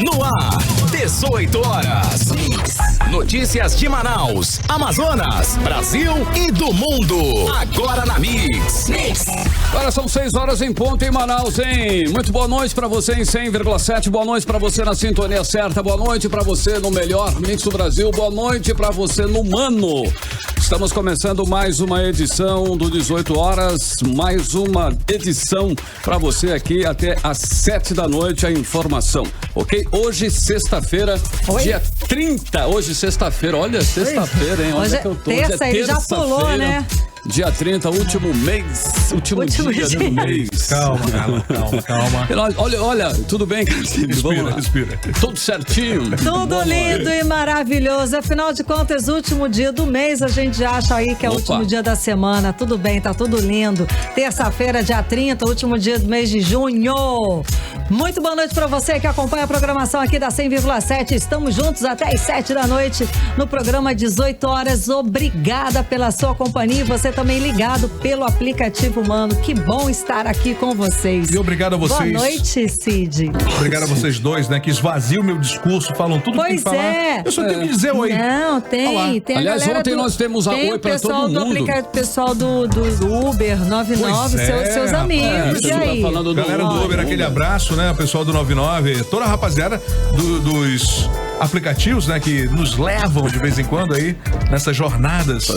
No ar, 18 horas. Notícias de Manaus, Amazonas, Brasil e do mundo. Agora na Mix. Agora são 6 horas em ponto em Manaus, hein? Muito boa noite pra você em 100,7. Boa noite pra você na sintonia certa. Boa noite pra você no melhor Mix do Brasil. Boa noite pra você no Mano. Estamos começando mais uma edição do 18 horas. Mais uma edição pra você aqui até às 7 da noite a informação. Ok? Hoje, sexta-feira, dia 30. Hoje, sexta-feira. Olha, sexta-feira, hein? Hoje é terça, ele já pulou, né? Dia 30, último mês, último dia do mês. Calma. Olha, tudo bem, Respira. Tudo certinho. Tudo lindo e maravilhoso. Afinal de contas, último dia do mês, a gente acha aí que é o último dia da semana. Tudo bem, tá tudo lindo. Terça-feira, dia 30, último dia do mês de junho. Muito boa noite pra você que acompanha a programação aqui da 100,7. Estamos juntos até às 7 da noite no programa 18 horas. Obrigada pela sua companhia. Você também ligado pelo aplicativo Mano. Que bom estar aqui com vocês. E obrigado a vocês. Boa noite, Cid. Obrigado a vocês dois, né? Que esvaziam o meu discurso, falam tudo que tem que falar. É. Eu só tenho que dizer oi. Não, tem Aliás, ontem nós temos a oi pra todo mundo. Pessoal do Uber 99, seus amigos. E aí? Galera do Uber, aquele abraço, né? O pessoal do 99, toda a rapaziada dos aplicativos, né? Que nos levam de vez em quando aí nessas jornadas.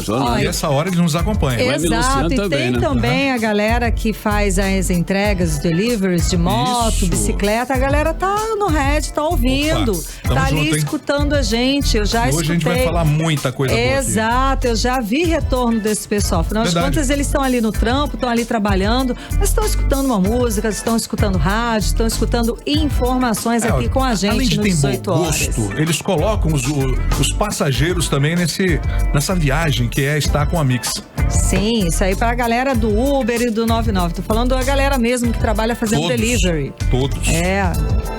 E essa hora eles nos acompanham. Exato, e tem também a galera que faz as entregas, os deliveries de moto, bicicleta. A galera tá no Red, tá ouvindo, tá ali escutando a gente. Eu já escutei. Hoje a gente vai falar muita coisa boa aqui. Exato, eu já vi retorno desse pessoal. Afinal de contas, eles estão ali no trampo, estão ali trabalhando, mas estão escutando uma música, estão escutando rádio, estão escutando informações aqui com a gente. Além de no ter 18 bom horas. gosto, eles colocam os passageiros também nessa viagem que é estar com a Mix. Sim, isso aí pra galera do Uber e do 99. Tô falando da galera mesmo que trabalha fazendo delivery. Todos.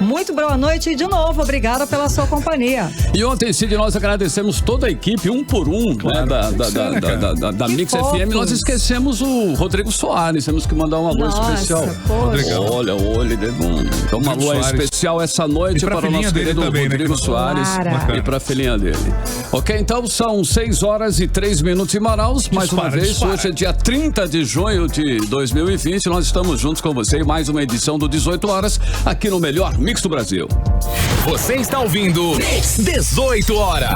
Muito boa noite e de novo, obrigada pela sua companhia. E ontem, Cid, nós agradecemos toda a equipe, um por um, né, da Mix FM. Nós esquecemos o Rodrigo Soares. Temos que mandar um alô especial. Rodrigão. Olha, ele deu uma alô especial essa noite para o nosso querido também, Rodrigo Soares e para a filhinha dele. Ok, então são 6 horas e 3 minutos em Manaus. Mais uma vez, hoje é dia 30 de junho de 2020. Nós estamos juntos com você em mais uma edição do 18 horas aqui no melhor Mix do Brasil. Você está ouvindo 18 horas.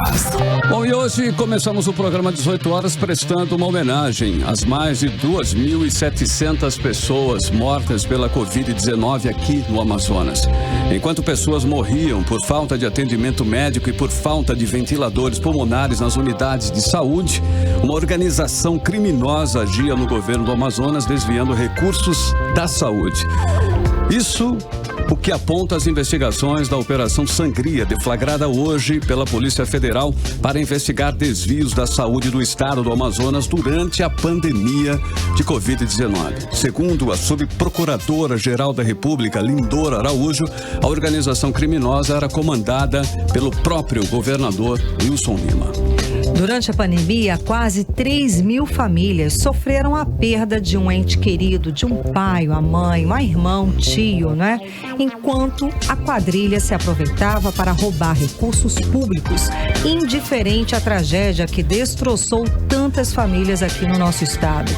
Bom, e hoje começamos o programa 18 horas prestando uma homenagem às mais de 2.700 pessoas mortas pela Covid-19 aqui no Amazonas. Enquanto pessoas morriam por falta de atendimento médico e por falta de ventiladores pulmonares nas unidades de saúde, uma organização criminosa agia no governo do Amazonas desviando recursos da saúde. Isso o que aponta as investigações da Operação Sangria, deflagrada hoje pela Polícia Federal para investigar desvios da saúde do estado do Amazonas durante a pandemia de Covid-19. Segundo a subprocuradora-geral da República, Lindora Araújo, a organização criminosa era comandada pelo próprio governador Wilson Lima. Durante a pandemia, quase 3.000 famílias sofreram a perda de um ente querido, de um pai, uma mãe, um irmão, um tio, né? Enquanto a quadrilha se aproveitava para roubar recursos públicos, indiferente à tragédia que destroçou tantas famílias aqui no nosso estado.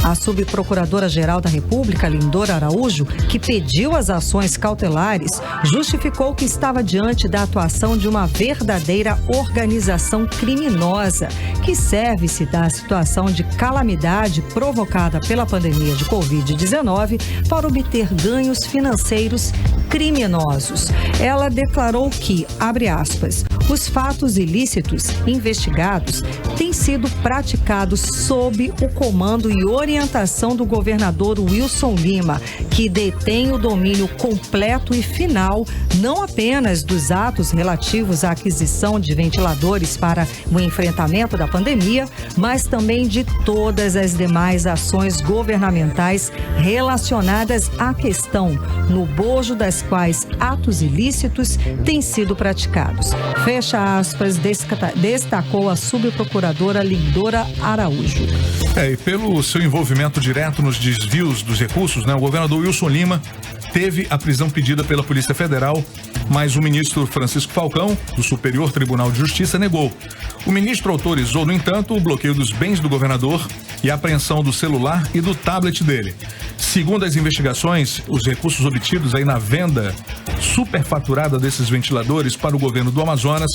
A subprocuradora-geral da República, Lindora Araújo, que pediu as ações cautelares, justificou que estava diante da atuação de uma verdadeira organização criminosa, que serve-se da situação de calamidade provocada pela pandemia de Covid-19 para obter ganhos financeiros criminosos. Ela declarou que, abre aspas, os fatos ilícitos investigados têm sido praticados sob o comando e orientação do governador Wilson Lima, que detém o domínio completo e final não apenas dos atos relativos à aquisição de ventiladores para o enfrentamento da pandemia, mas também de todas as demais ações governamentais relacionadas à questão, no bojo das quais atos ilícitos têm sido praticados. Fecha aspas, destacou a subprocuradora Lindora Araújo. E pelo seu envolvimento direto nos desvios dos recursos, né, o governador Wilson Lima teve a prisão pedida pela Polícia Federal, mas o ministro Francisco Falcão, do Superior Tribunal de Justiça, negou. O ministro autorizou, no entanto, o bloqueio dos bens do governador e a apreensão do celular e do tablet dele. Segundo as investigações, os recursos obtidos aí na venda superfaturada desses ventiladores para o governo do Amazonas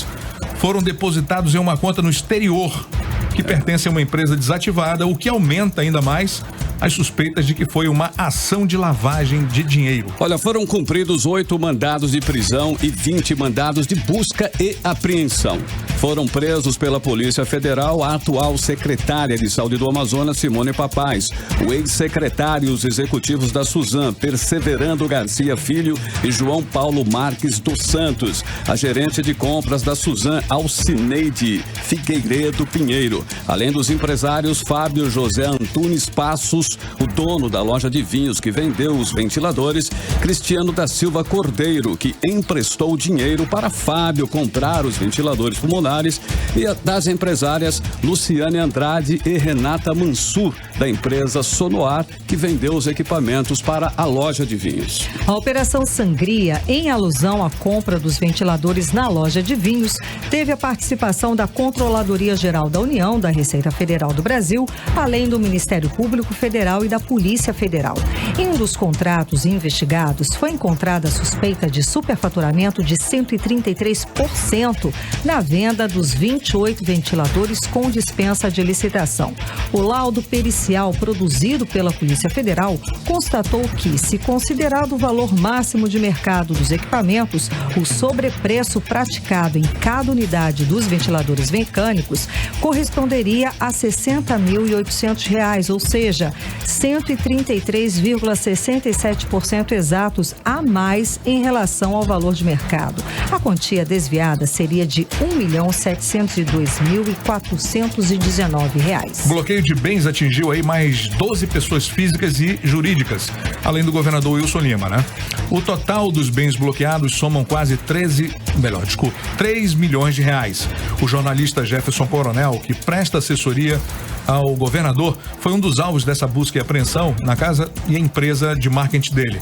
foram depositados em uma conta no exterior, que pertence a uma empresa desativada, o que aumenta ainda mais as suspeitas de que foi uma ação de lavagem de dinheiro. Olha, foram cumpridos 8 mandados de prisão e 20 mandados de busca e apreensão. Foram presos pela Polícia Federal a atual secretária de Saúde do Amazonas, Simone Papaz, o ex-secretários executivos da Suzam, Perseverando Garcia Filho e João Paulo Marques dos Santos, a gerente de compras da Suzam, Alcineide Figueiredo Pinheiro, além dos empresários Fábio José Antunes Passos, o dono da loja de vinhos que vendeu os ventiladores, Cristiano da Silva Cordeiro, que emprestou dinheiro para Fábio comprar os ventiladores pulmonares, e das empresárias Luciane Andrade e Renata Mansur, da empresa Sonoar, que vendeu os equipamentos para a loja de vinhos. A Operação Sangria, em alusão à compra dos ventiladores na loja de vinhos, teve a participação da Controladoria Geral da União, da Receita Federal do Brasil, além do Ministério Público Federal e da Polícia Federal. Em um dos contratos investigados, foi encontrada a suspeita de superfaturamento de 133% na venda dos 28 ventiladores com dispensa de licitação. O laudo pericial produzido pela Polícia Federal constatou que, se considerado o valor máximo de mercado dos equipamentos, o sobrepreço praticado em cada unidade dos ventiladores mecânicos corresponderia a R$ 60.800, ou seja, 133,67% exatos a mais em relação ao valor de mercado. A quantia desviada seria de R$ 1.702.419. O bloqueio de bens atingiu aí mais 12 pessoas físicas e jurídicas, além do governador Wilson Lima, né? O total dos bens bloqueados somam quase 3 milhões de reais. O jornalista Jefferson Coronel, que presta assessoria ao governador, foi um dos alvos dessa busca e apreensão na casa e empresa de marketing dele.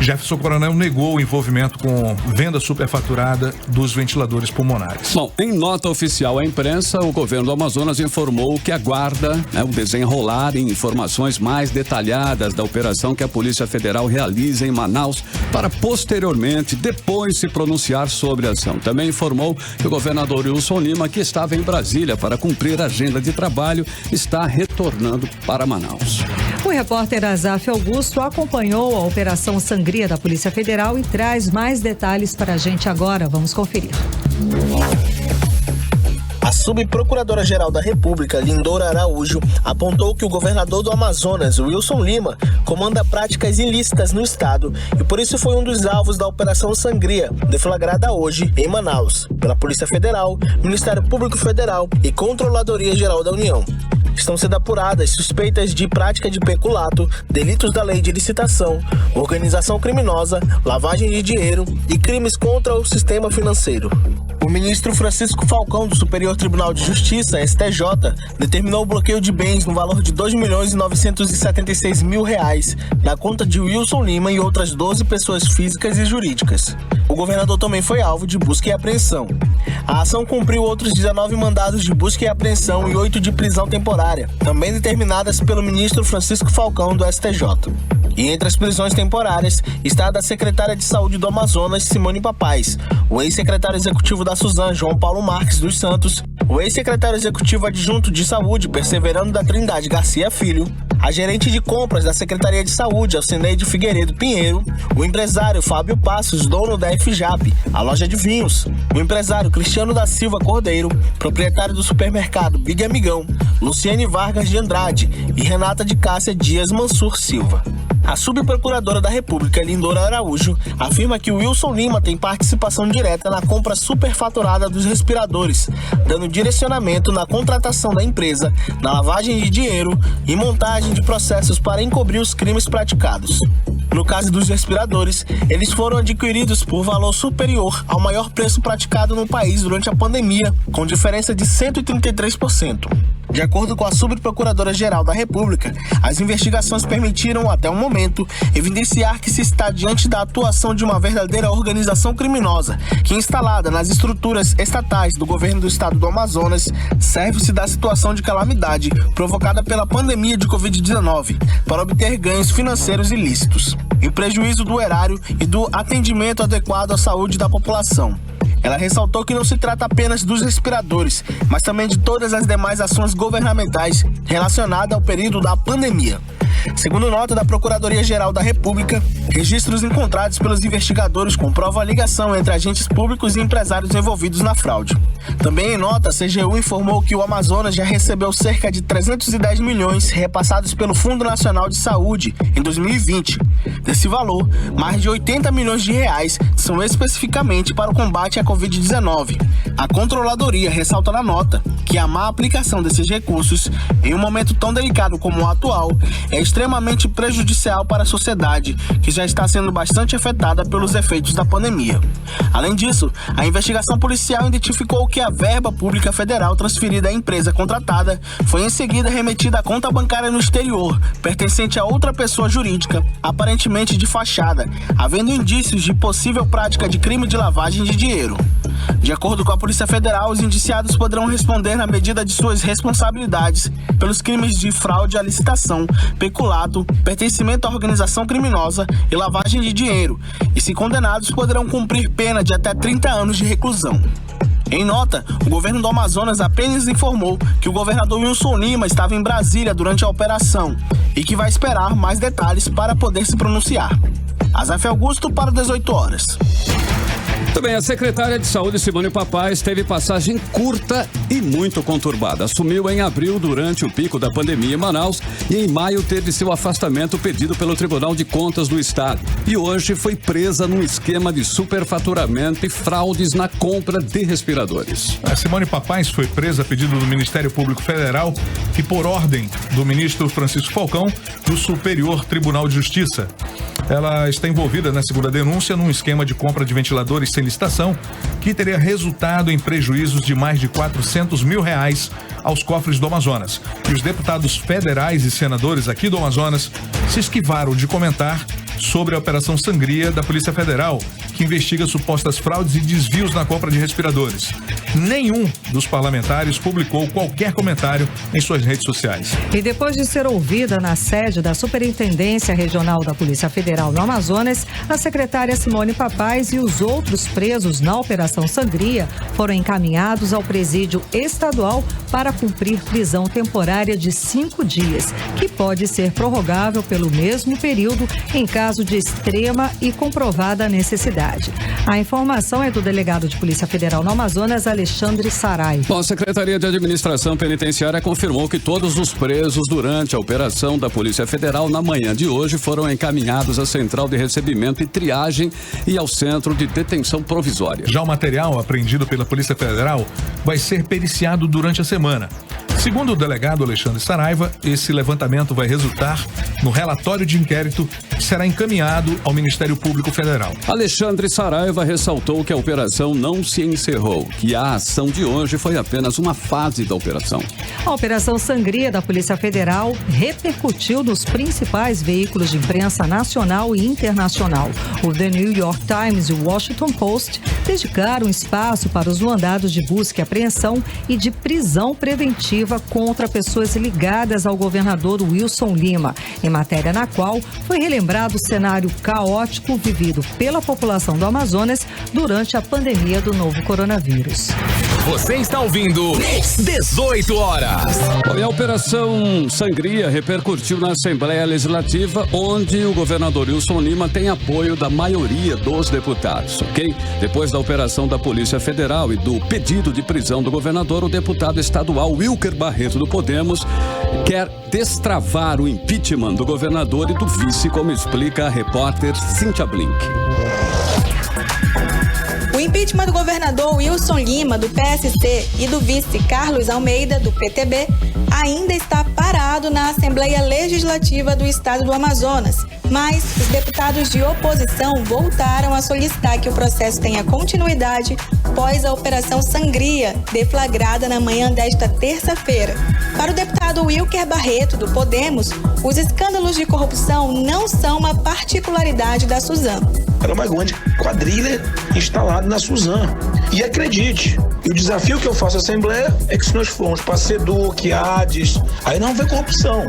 Jefferson Coronel negou o envolvimento com venda superfaturada dos ventiladores pulmonares. Bom, em nota oficial à imprensa, o governo do Amazonas informou que aguarda o desenrolar em informações mais detalhadas da operação que a Polícia Federal realiza em Manaus para posteriormente, depois, se pronunciar sobre a ação. Também informou que o governador Wilson Lima, que estava em Brasília para cumprir a agenda de trabalho, está retornando para Manaus. O repórter Azaf Augusto acompanhou a Operação Sangria da Polícia Federal e traz mais detalhes para a gente agora. Vamos conferir. A subprocuradora-geral da República, Lindora Araújo, apontou que o governador do Amazonas, Wilson Lima, comanda práticas ilícitas no estado e por isso foi um dos alvos da Operação Sangria, deflagrada hoje em Manaus, pela Polícia Federal, Ministério Público Federal e Controladoria Geral da União. Estão sendo apuradas suspeitas de prática de peculato, delitos da lei de licitação, organização criminosa, lavagem de dinheiro e crimes contra o sistema financeiro. O ministro Francisco Falcão, do Superior Tribunal de Justiça, STJ, determinou o bloqueio de bens no valor de R$ 2.976.000 na conta de Wilson Lima e outras 12 pessoas físicas e jurídicas. O governador também foi alvo de busca e apreensão. A ação cumpriu outros 19 mandados de busca e apreensão e 8 de prisão temporária, também determinadas pelo ministro Francisco Falcão, do STJ. E entre as prisões temporárias está a da secretária de Saúde do Amazonas, Simone Papaz, o ex-secretário executivo da Suzam, João Paulo Marques dos Santos, o ex-secretário executivo adjunto de Saúde, Perseverando da Trindade Garcia Filho, a gerente de compras da Secretaria de Saúde, Alcineide Figueiredo Pinheiro, o empresário Fábio Passos, dono da FJAP, a loja de vinhos, o empresário Cristiano da Silva Cordeiro, proprietário do supermercado Big Amigão, Luciane Vargas de Andrade e Renata de Cássia Dias Mansur Silva. A subprocuradora da República, Lindora Araújo, afirma que o Wilson Lima tem participação direta na compra superfaturada dos respiradores, dando direcionamento na contratação da empresa, na lavagem de dinheiro e montagem de processos para encobrir os crimes praticados. No caso dos respiradores, eles foram adquiridos por valor superior ao maior preço praticado no país durante a pandemia, com diferença de 133%. De acordo com a Subprocuradora-Geral da República, as investigações permitiram, até o momento, evidenciar que se está diante da atuação de uma verdadeira organização criminosa, que, instalada nas estruturas estatais do governo do estado do Amazonas, serve-se da situação de calamidade provocada pela pandemia de Covid-19 para obter ganhos financeiros ilícitos, em prejuízo do erário e do atendimento adequado à saúde da população. Ela ressaltou que não se trata apenas dos respiradores, mas também de todas as demais ações governamentais relacionadas ao período da pandemia. Segundo nota da Procuradoria-Geral da República, registros encontrados pelos investigadores comprovam a ligação entre agentes públicos e empresários envolvidos na fraude. Também em nota, a CGU informou que o Amazonas já recebeu cerca de 310 milhões repassados pelo Fundo Nacional de Saúde em 2020. Desse valor, mais de 80 milhões de reais são especificamente para o combate à Covid-19. A Controladoria ressalta na nota que a má aplicação desses recursos, em um momento tão delicado como o atual, é extremamente prejudicial para a sociedade, que já está sendo bastante afetada pelos efeitos da pandemia. Além disso, a investigação policial identificou que a verba pública federal transferida à empresa contratada foi em seguida remetida à conta bancária no exterior, pertencente a outra pessoa jurídica, aparentemente de fachada, havendo indícios de possível prática de crime de lavagem de dinheiro. De acordo com a Polícia Federal, os indiciados poderão responder na medida de suas responsabilidades pelos crimes de fraude à licitação, peculato, pertencimento à organização criminosa e lavagem de dinheiro, e se condenados poderão cumprir pena de até 30 anos de reclusão. Em nota, o governo do Amazonas apenas informou que o governador Wilson Lima estava em Brasília durante a operação e que vai esperar mais detalhes para poder se pronunciar. Azaf Augusto para 18 horas. Também a secretária de Saúde, Simone Papais, teve passagem curta e muito conturbada. Assumiu em abril durante o pico da pandemia em Manaus e em maio teve seu afastamento pedido pelo Tribunal de Contas do Estado. E hoje foi presa num esquema de superfaturamento e fraudes na compra de respiradores. A Simone Papais foi presa a pedido do Ministério Público Federal e por ordem do ministro Francisco Falcão do Superior Tribunal de Justiça. Ela está envolvida na segunda denúncia num esquema de compra de ventiladores sem licitação que teria resultado em prejuízos de mais de R$400 mil aos cofres do Amazonas. E os deputados federais e senadores aqui do Amazonas se esquivaram de comentar sobre a Operação Sangria da Polícia Federal, que investiga supostas fraudes e desvios na compra de respiradores. Nenhum dos parlamentares publicou qualquer comentário em suas redes sociais. E depois de ser ouvida na sede da Superintendência Regional da Polícia Federal no Amazonas, a secretária Simone Papais e os outros presos na Operação Sangria foram encaminhados ao presídio estadual para cumprir prisão temporária de 5 dias, que pode ser prorrogável pelo mesmo período em caso de extrema e comprovada necessidade. A informação é do delegado de Polícia Federal no Amazonas, Alexandre Saraiva. Bom, a Secretaria de Administração Penitenciária confirmou que todos os presos durante a operação da Polícia Federal na manhã de hoje foram encaminhados à Central de Recebimento e Triagem e ao Centro de Detenção Provisória. Já o material apreendido pela Polícia Federal vai ser periciado durante a semana. Segundo o delegado Alexandre Saraiva, esse levantamento vai resultar no relatório de inquérito que será encaminhado ao Ministério Público Federal. Alexandre Saraiva ressaltou que a operação não se encerrou, que a ação de hoje foi apenas uma fase da operação. A Operação Sangria da Polícia Federal repercutiu nos principais veículos de imprensa nacional e internacional. O The New York Times e o Washington Post dedicaram espaço para os mandados de busca e apreensão e de prisão preventiva contra pessoas ligadas ao governador Wilson Lima, em matéria na qual foi relembrado o cenário caótico vivido pela população do Amazonas durante a pandemia do novo coronavírus. Você está ouvindo 18 horas. E a Operação Sangria repercutiu na Assembleia Legislativa, onde o governador Wilson Lima tem apoio da maioria dos deputados, ok? Depois da operação da Polícia Federal e do pedido de prisão do governador, o deputado estadual Wilker Barreto do Podemos quer destravar o impeachment do governador e do vice, como explica a repórter Cíntia Blink. O impeachment do governador Wilson Lima, do PSC, e do vice Carlos Almeida, do PTB, ainda está parado na Assembleia Legislativa do Estado do Amazonas, Mas os deputados de oposição voltaram a solicitar que o processo tenha continuidade após a Operação Sangria, deflagrada na manhã desta terça-feira. Para o deputado Wilker Barreto, do Podemos, os escândalos de corrupção não são uma particularidade da Suzan. Era uma grande quadrilha instalada na Suzan. E acredite, o desafio que eu faço à Assembleia é que se nós formos para SEDUC, ADES, aí não vem corrupção.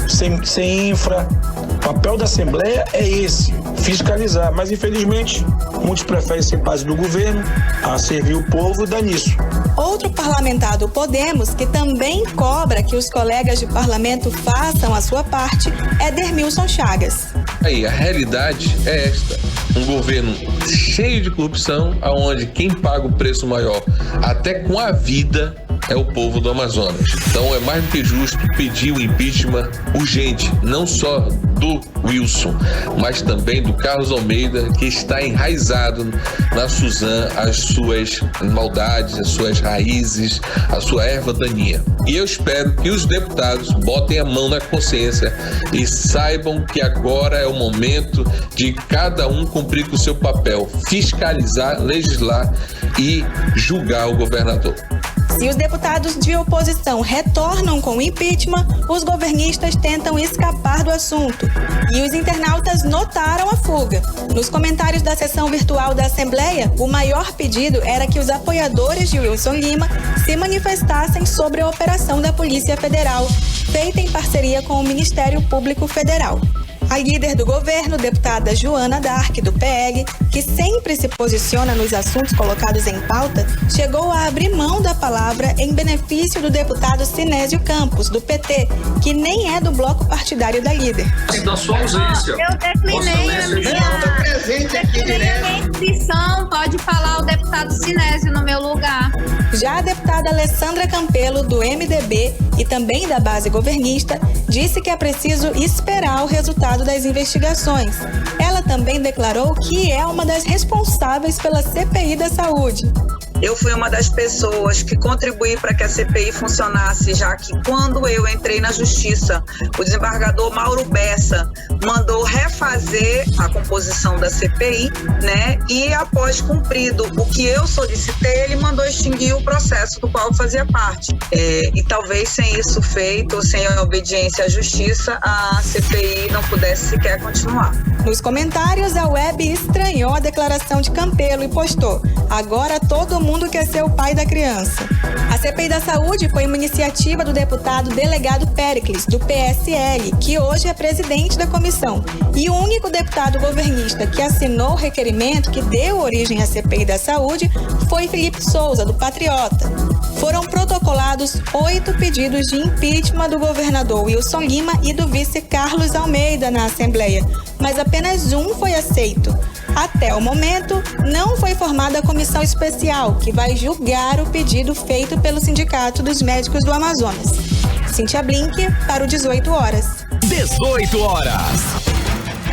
Sem infra. O papel da Assembleia é esse, fiscalizar. Mas, infelizmente, muitos preferem ser parte do governo a servir o povo e dar nisso. Outro parlamentar do Podemos, que também cobra que os colegas de parlamento façam a sua parte, é Dermilson Chagas. Aí, a realidade é esta. Um governo cheio de corrupção, onde quem paga o preço maior, até com a vida, é o povo do Amazonas. Então é mais do que justo pedir o impeachment urgente, não só do Wilson, mas também do Carlos Almeida, que está enraizado na Suzan as suas maldades, as suas raízes, a sua erva daninha. E eu espero que os deputados botem a mão na consciência e saibam que agora é o momento de cada um cumprir com o seu papel, fiscalizar, legislar e julgar o governador. Se os deputados de oposição retornam com o impeachment, os governistas tentam escapar do assunto. E os internautas notaram a fuga. Nos comentários da sessão virtual da Assembleia, o maior pedido era que os apoiadores de Wilson Lima se manifestassem sobre a operação da Polícia Federal, feita em parceria com o Ministério Público Federal. A líder do governo, deputada Joana Dark, do PL, que sempre se posiciona nos assuntos colocados em pauta, chegou a abrir mão da palavra em benefício do deputado Sinésio Campos, do PT, que nem é do bloco partidário da líder. Da sua ausência. Eu declinei a minha inscrição, pode falar o deputado Sinésio no meu lugar. Já a deputada Alessandra Campelo, do MDB e também da base governista, disse que é preciso esperar o resultado das investigações. Ela também declarou que é uma das responsáveis pela CPI da saúde. Eu fui uma das pessoas que contribuí para que a CPI funcionasse, já que quando eu entrei na Justiça, o desembargador Mauro Bessa mandou refazer a composição da CPI, né? E após cumprido o que eu solicitei, ele mandou extinguir o processo do qual eu fazia parte. E talvez sem isso feito, sem a obediência à Justiça, a CPI não pudesse sequer continuar. Nos comentários, a web estranhou a declaração de Campelo e postou: agora todo mundo quer ser o pai da criança. A CPI da Saúde foi uma iniciativa do deputado delegado Péricles, do PSL, que hoje é presidente da comissão. E o único deputado governista que assinou o requerimento que deu origem à CPI da Saúde foi Felipe Souza, do Patriota. Foram protocolados 8 pedidos de impeachment do governador Wilson Lima e do vice Carlos Almeida na Assembleia, mas apenas um foi aceito. Até o momento, não foi formada a comissão especial que vai julgar o pedido feito pelo Sindicato dos Médicos do Amazonas. Cíntia Blink, para o 18 horas. 18 horas.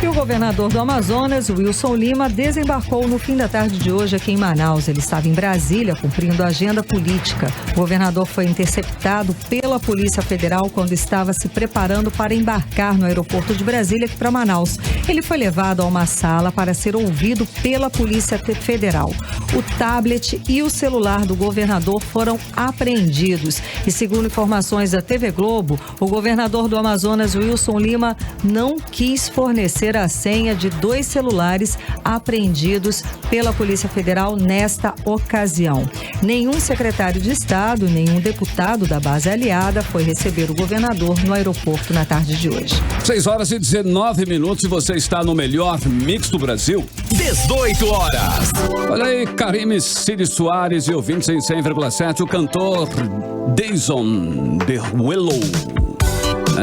E o governador do Amazonas, Wilson Lima, desembarcou no fim da tarde de hoje aqui em Manaus. Ele estava em Brasília cumprindo a agenda política. O governador foi interceptado pela Polícia Federal quando estava se preparando para embarcar no aeroporto de Brasília aqui para Manaus. Ele foi levado a uma sala para ser ouvido pela Polícia Federal. O tablet e o celular do governador foram apreendidos. E segundo informações da TV Globo, o governador do Amazonas, Wilson Lima, não quis fornecer a senha de 2 celulares apreendidos pela Polícia Federal nesta ocasião. Nenhum secretário de Estado, nenhum deputado da base aliada foi receber o governador no aeroporto na tarde de hoje. 6 horas e 19 minutos e você está no melhor mix do Brasil. 18 horas. Olha aí, Karime Cid Soares e ouvintes em 100,7, o cantor Dayson Deruelo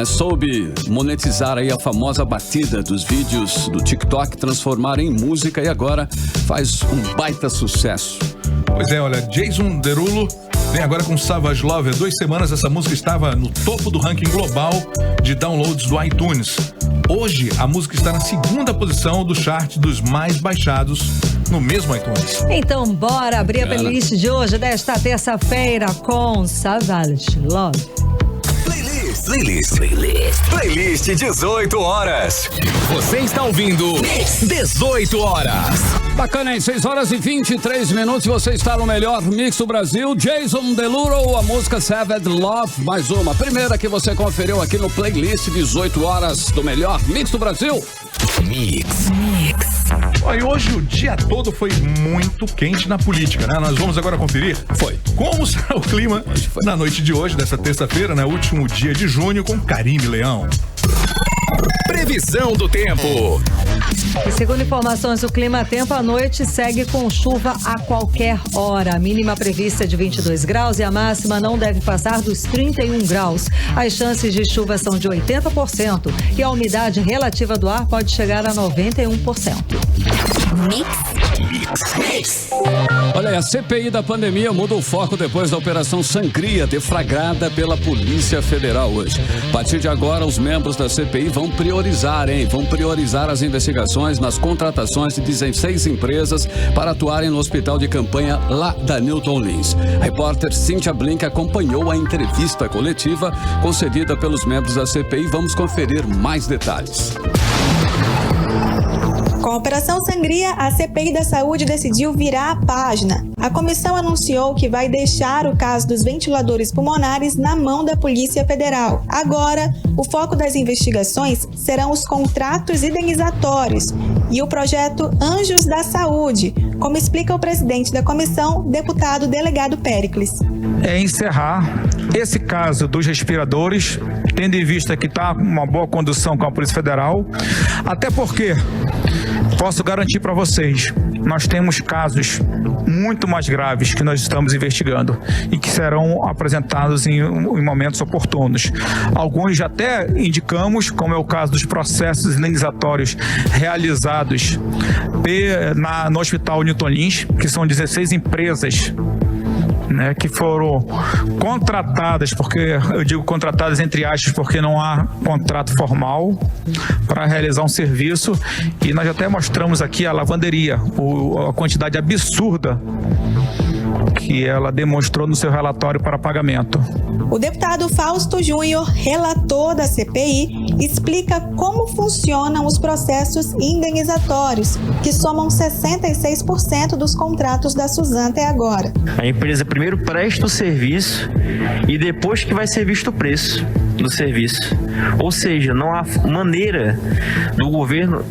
soube monetizar aí a famosa batida dos vídeos do TikTok, transformar em música e agora faz um baita sucesso. Pois é, olha, Jason Derulo vem agora com Savage Love. Há 2 semanas essa música estava no topo do ranking global de downloads do iTunes. Hoje a música está na 2ª posição do chart dos mais baixados no mesmo iTunes. Então bora abrir a playlist de hoje, desta terça-feira, com Savage Love. Playlist Playlist 18 horas. Você está ouvindo 18 horas. Bacana, hein? 6 horas e 23 minutos. Você está no melhor mix do Brasil. Jason Derulo, a música Savage Love. Mais uma. Primeira que você conferiu aqui no Playlist 18 horas do melhor mix do Brasil. Mix. E hoje o dia todo foi muito quente na política, né? Nós vamos agora conferir. Como será o clima na noite de hoje, dessa terça-feira, né? Último dia de junho, com Karine Leão. Previsão do tempo. E segundo informações do Clima Tempo, a noite segue com chuva a qualquer hora. A mínima prevista é de 22 graus e a máxima não deve passar dos 31 graus. As chances de chuva são de 80% e a umidade relativa do ar pode chegar a 91%. Mix. Olha aí, a CPI da pandemia muda o foco depois da Operação Sangria, deflagrada pela Polícia Federal hoje. A partir de agora, os membros da CPI vão priorizar as investigações nas contratações de 16 empresas para atuarem no hospital de campanha lá da Newton Lins. A repórter Cíntia Blink acompanhou a entrevista coletiva concedida pelos membros da CPI. Vamos conferir mais detalhes. Com a Operação Sangria, a CPI da Saúde decidiu virar a página. A comissão anunciou que vai deixar o caso dos ventiladores pulmonares na mão da Polícia Federal. Agora, o foco das investigações serão os contratos indenizatórios e o projeto Anjos da Saúde, como explica o presidente da comissão, deputado delegado Péricles. É encerrar esse caso dos respiradores, tendo em vista que está uma boa condução com a Polícia Federal, até porque posso garantir para vocês, nós temos casos muito mais graves que nós estamos investigando e que serão apresentados em momentos oportunos. Alguns já até indicamos, como é o caso dos processos indenizatórios realizados no Hospital Newton Lins, que são 16 empresas, né, que foram contratadas, porque eu digo contratadas entre aspas, porque não há contrato formal para realizar um serviço, e nós até mostramos aqui a lavanderia, a quantidade absurda que ela demonstrou no seu relatório para pagamento. O deputado Fausto Júnior, relator da CPI, explica como funcionam os processos indenizatórios, que somam 66% dos contratos da Suzano até agora. A empresa primeiro presta o serviço e depois que vai ser visto o preço do serviço. Ou seja, não há maneira do governo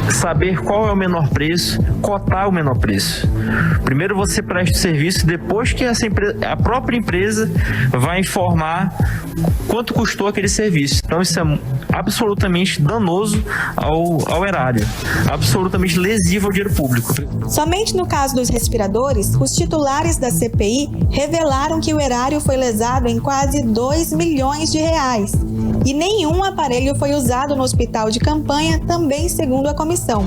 saber qual é o menor preço, cotar o menor preço. Primeiro você presta o serviço, depois que a própria empresa vai informar quanto custou aquele serviço. Então isso é absolutamente danoso ao erário, absolutamente lesivo ao dinheiro público. Somente no caso dos respiradores, os titulares da CPI revelaram que o erário foi lesado em quase 2 milhões de reais. E nenhum aparelho foi usado no hospital de campanha, também segundo a comissão.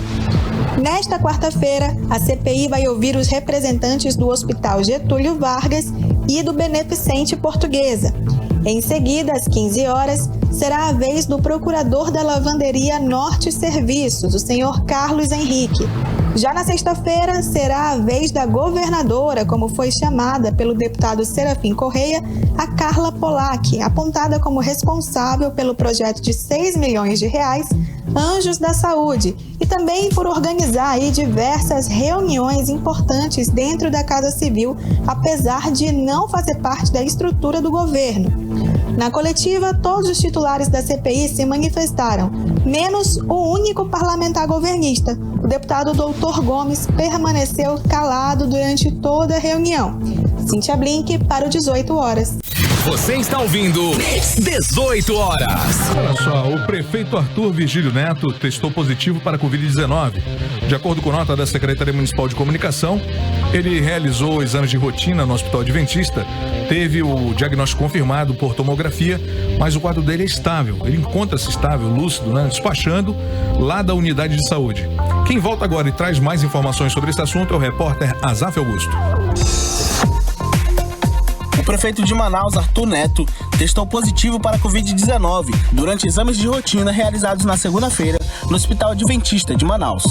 Nesta quarta-feira, a CPI vai ouvir os representantes do Hospital Getúlio Vargas e do Beneficente Portuguesa. Em seguida, às 15 horas, será a vez do procurador da Lavanderia Norte Serviços, o senhor Carlos Henrique. Já na sexta-feira, será a vez da governadora, como foi chamada pelo deputado Serafim Correia, a Carla Polack, apontada como responsável pelo projeto de 6 milhões de reais, Anjos da Saúde, e também por organizar aí diversas reuniões importantes dentro da Casa Civil, apesar de não fazer parte da estrutura do governo. Na coletiva, todos os titulares da CPI se manifestaram, menos o único parlamentar governista. O deputado Doutor Gomes permaneceu calado durante toda a reunião. Cíntia Blink para o 18 horas. Você está ouvindo 18 horas. Olha só, o prefeito Arthur Virgílio Neto testou positivo para a Covid-19. De acordo com nota da Secretaria Municipal de Comunicação, ele realizou exames de rotina no Hospital Adventista, teve o diagnóstico confirmado por tomografia, mas o quadro dele é estável. Ele encontra-se estável, lúcido, né? Despachando lá da unidade de saúde. Quem volta agora e traz mais informações sobre esse assunto é o repórter Azaf Augusto. O prefeito de Manaus, Arthur Neto, testou positivo para a Covid-19 durante exames de rotina realizados na segunda-feira no Hospital Adventista de Manaus.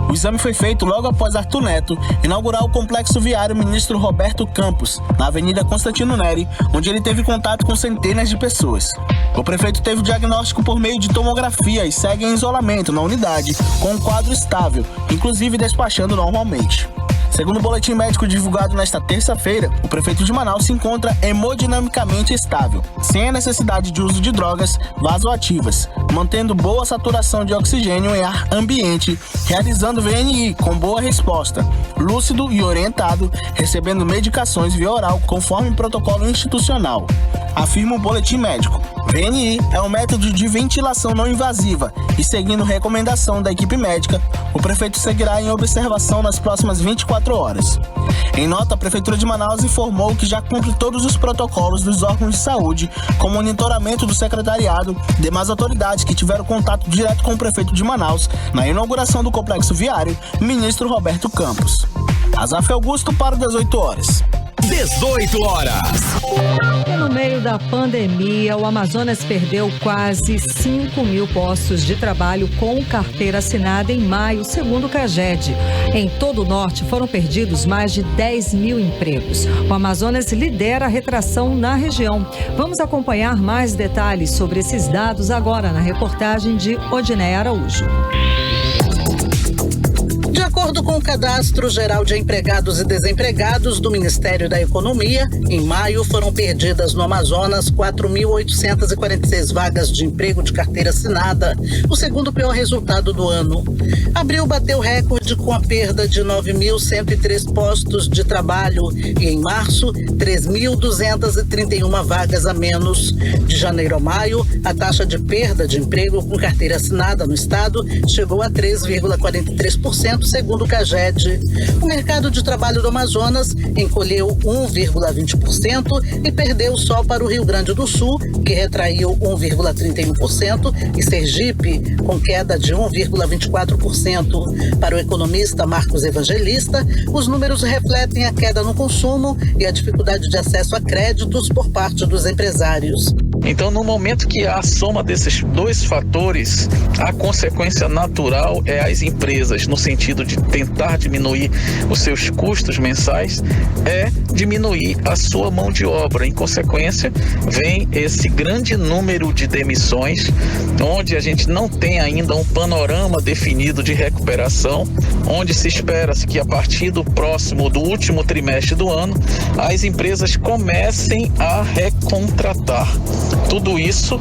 O exame foi feito logo após Arthur Neto inaugurar o complexo viário Ministro Roberto Campos, na Avenida Constantino Neri, onde ele teve contato com centenas de pessoas. O prefeito teve o diagnóstico por meio de tomografia e segue em isolamento na unidade, com um quadro estável, inclusive despachando normalmente. Segundo o boletim médico divulgado nesta terça-feira, o prefeito de Manaus se encontra hemodinamicamente estável, sem a necessidade de uso de drogas vasoativas, mantendo boa saturação de oxigênio em ar ambiente, realizando VNI com boa resposta, lúcido e orientado, recebendo medicações via oral conforme protocolo institucional. Afirma o boletim médico. VNI é um método de ventilação não invasiva e, seguindo recomendação da equipe médica, o prefeito seguirá em observação nas próximas 24 horas. Em nota, a Prefeitura de Manaus informou que já cumpre todos os protocolos dos órgãos de saúde, com monitoramento do secretariado e demais autoridades que tiveram contato direto com o prefeito de Manaus na inauguração do complexo viário, ministro Roberto Campos. Azaf Augusto para 18 horas. 18 horas. E no meio da pandemia, o Amazonas perdeu quase 5.000 postos de trabalho com carteira assinada em maio, segundo o CAGED. Em todo o norte foram perdidos mais de 10.000 empregos. O Amazonas lidera a retração na região. Vamos acompanhar mais detalhes sobre esses dados agora na reportagem de Odineia Araújo. De acordo com o Cadastro Geral de Empregados e Desempregados do Ministério da Economia, em maio foram perdidas no Amazonas 4.846 vagas de emprego de carteira assinada, o segundo pior resultado do ano. Abril bateu recorde com a perda de 9.103 postos de trabalho e, em março, 3.231 vagas a menos. De janeiro a maio, a taxa de perda de emprego com carteira assinada no estado chegou a 3,43%, segundo o CAGED. O mercado de trabalho do Amazonas encolheu 1,20% e perdeu só para o Rio Grande do Sul, que retraiu 1,31%, e Sergipe, com queda de 1,24%. Para o economista Marcos Evangelista, os números refletem a queda no consumo e a dificuldade de acesso a créditos por parte dos empresários. Então, no momento que há a soma desses dois fatores, a consequência natural é as empresas, no sentido de tentar diminuir os seus custos mensais, é diminuir a sua mão de obra. Em consequência, vem esse grande número de demissões, onde a gente não tem ainda um panorama definido de recuperação, onde se espera-se que a partir do último trimestre do ano, as empresas comecem a recontratar. Tudo isso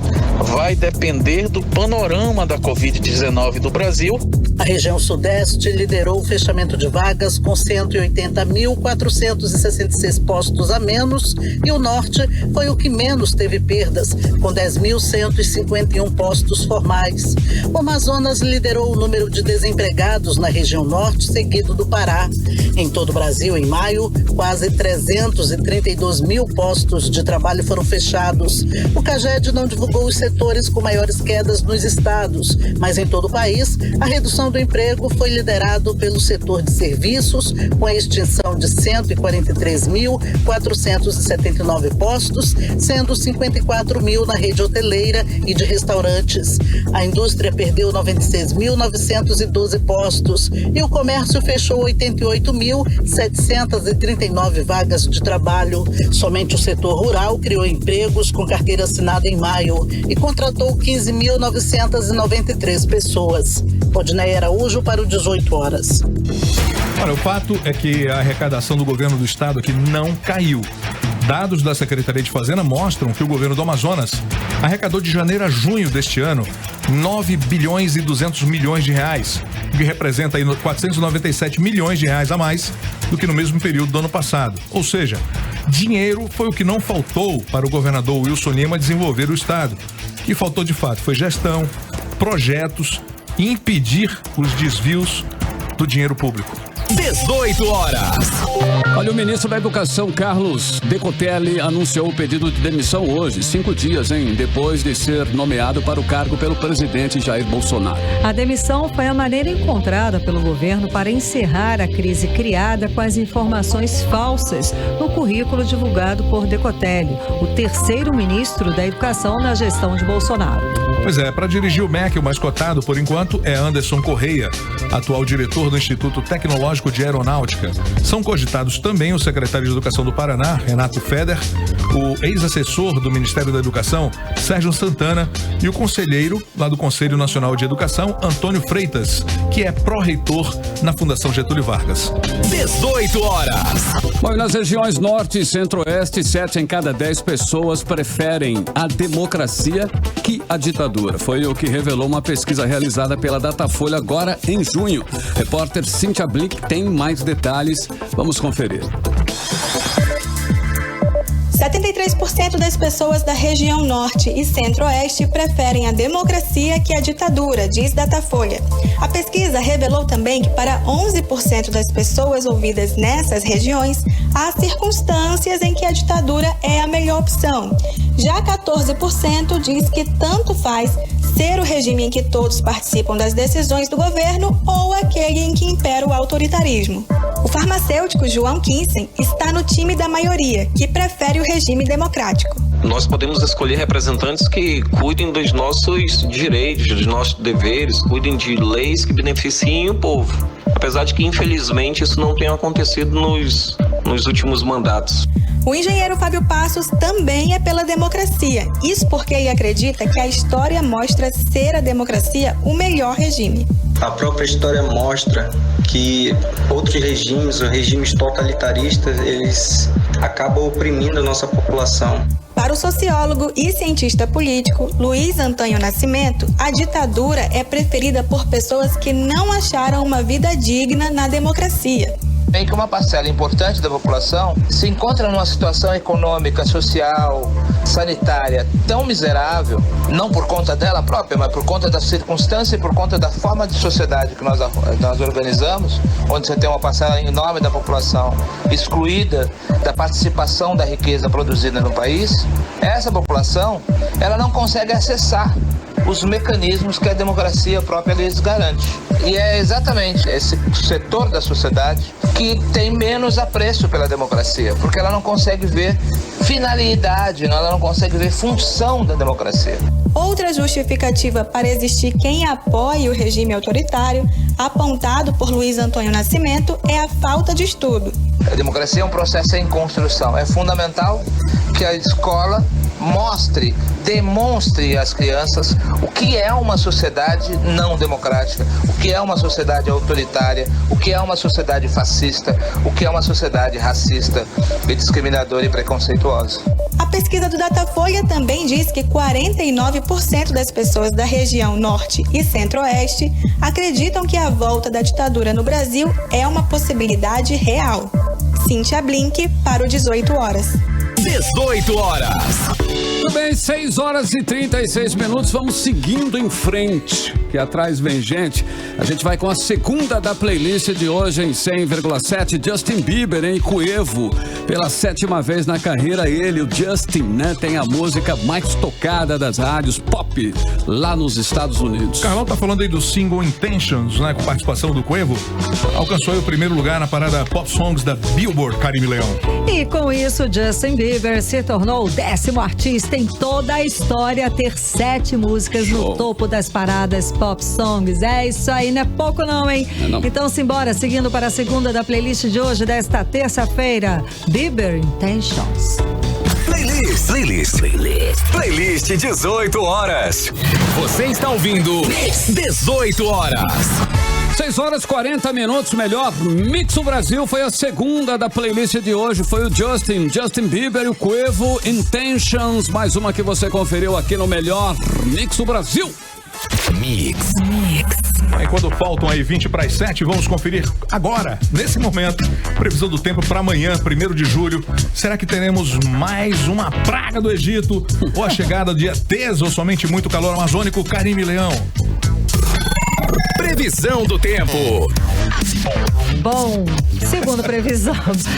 vai depender do panorama da Covid-19 do Brasil. A região sudeste liderou o fechamento de vagas com 180.466 postos a menos e o norte foi o que menos teve perdas, com 10.151 postos formais. O Amazonas liderou o número de desempregados na região norte, seguido do Pará. Em todo o Brasil, em maio, quase 332 mil postos de trabalho foram fechados. O CAGED não divulgou os setores com maiores quedas nos estados, mas em todo o país, a redução do emprego foi liderado pelo setor de serviços, com a extinção de 143.479 postos, sendo 54 mil na rede hoteleira e de restaurantes. A indústria perdeu 96.912 postos e o comércio fechou 88.739 vagas de trabalho. Somente o setor rural criou empregos com carteira assinada em maio e contratou 15.993 pessoas. Odineia Araújo para o 18 horas. Olha, o fato é que a arrecadação do governo do estado aqui não caiu. Dados da Secretaria de Fazenda mostram que o governo do Amazonas arrecadou de janeiro a junho deste ano 9 bilhões e 200 milhões de reais, o que representa aí 497 milhões de reais a mais do que no mesmo período do ano passado. Ou seja, dinheiro foi o que não faltou para o governador Wilson Lima desenvolver o estado. O que faltou de fato foi gestão, projetos e impedir os desvios do dinheiro público. 18 horas. Olha, o ministro da Educação, Carlos Decotelli, anunciou o pedido de demissão hoje, 5 dias, depois de ser nomeado para o cargo pelo presidente Jair Bolsonaro. A demissão foi a maneira encontrada pelo governo para encerrar a crise criada com as informações falsas no currículo divulgado por Decotelli, o terceiro ministro da Educação na gestão de Bolsonaro. Pois é, para dirigir o MEC, o mais cotado por enquanto é Anderson Correia, atual diretor do Instituto Tecnológico de Aeronáutica. São cogitados também o secretário de Educação do Paraná, Renato Feder, o ex-assessor do Ministério da Educação, Sérgio Santana, e o conselheiro lá do Conselho Nacional de Educação, Antônio Freitas, que é pró-reitor na Fundação Getúlio Vargas. 18 horas. Bom, e nas regiões Norte e Centro-Oeste, 7 em cada 10 pessoas preferem a democracia que a ditadura. Foi o que revelou uma pesquisa realizada pela Datafolha agora em junho. Repórter Cíntia Blink tem mais detalhes. Vamos conferir. 73% das pessoas da região Norte e Centro-Oeste preferem a democracia que a ditadura, diz Datafolha. A pesquisa revelou também que para 11% das pessoas ouvidas nessas regiões, há circunstâncias em que a ditadura é a melhor opção. Já 14% diz que tanto faz ser o regime em que todos participam das decisões do governo ou aquele em que impera o autoritarismo. O farmacêutico João Kinsen está no time da maioria, que prefere o regime democrático. Nós podemos escolher representantes que cuidem dos nossos direitos, dos nossos deveres, cuidem de leis que beneficiem o povo. Apesar de que, infelizmente, isso não tem acontecido nos últimos mandatos. O engenheiro Fábio Passos também é pela democracia. Isso porque ele acredita que a história mostra ser a democracia o melhor regime. A própria história mostra que outros regimes, ou regimes totalitaristas, eles acabam oprimindo a nossa população. Para o sociólogo e cientista político Luiz Antônio Nascimento, a ditadura é preferida por pessoas que não acharam uma vida digna na democracia. Em que uma parcela importante da população se encontra numa situação econômica, social, sanitária tão miserável, não por conta dela própria, mas por conta da circunstância e por conta da forma de sociedade que nós organizamos, onde você tem uma parcela enorme da população excluída da participação da riqueza produzida no país, essa população, ela não consegue acessar os mecanismos que a democracia própria lhes garante. E é exatamente esse setor da sociedade que tem menos apreço pela democracia, porque ela não consegue ver finalidade, ela não consegue ver função da democracia. Outra justificativa para existir quem apoie o regime autoritário, apontado por Luiz Antônio Nascimento, é a falta de estudo. A democracia é um processo em construção. É fundamental que a escola demonstre às crianças o que é uma sociedade não democrática, o que é uma sociedade autoritária, o que é uma sociedade fascista, o que é uma sociedade racista, discriminadora e preconceituosa. A pesquisa do Datafolha também diz que 49% das pessoas da região Norte e Centro-Oeste acreditam que a volta da ditadura no Brasil é uma possibilidade real. Cíntia Blink para o 18 horas. 18 horas. Muito bem, 6 horas e 36 minutos. Vamos seguindo em frente, que atrás vem gente. A gente vai com a segunda da playlist de hoje em 100,7. Justin Bieber em Cuevo. Pela 7ª vez na carreira, ele, o Justin, né, tem a música mais tocada das rádios pop lá nos Estados Unidos. Carlão tá falando aí do single Intentions, né, com participação do Cuevo. Alcançou aí o primeiro lugar na parada Pop Songs da Billboard, Karime Leão. E com isso, Justin Bieber se tornou o 10º artista em toda a história a ter 7 músicas no topo das paradas Pop Songs. É isso aí, não é pouco não, hein? Não. Então simbora, seguindo para a segunda da playlist de hoje, desta terça-feira, Bieber Intentions. Playlist 18 horas. Você está ouvindo 18 horas. 6 horas e 40 minutos, melhor Mix do Brasil foi a segunda da playlist de hoje, foi o Justin Bieber e o Cuevo Intentions, mais uma que você conferiu aqui no melhor Mix do Brasil. Mix. Aí quando faltam aí 20 para as 7, vamos conferir agora, nesse momento, previsão do tempo para amanhã, 1º de julho. Será que teremos mais uma praga do Egito? Ou a chegada de ETs ou somente muito calor amazônico? Karime Leão. Previsão do tempo. Bom, segundo previsão,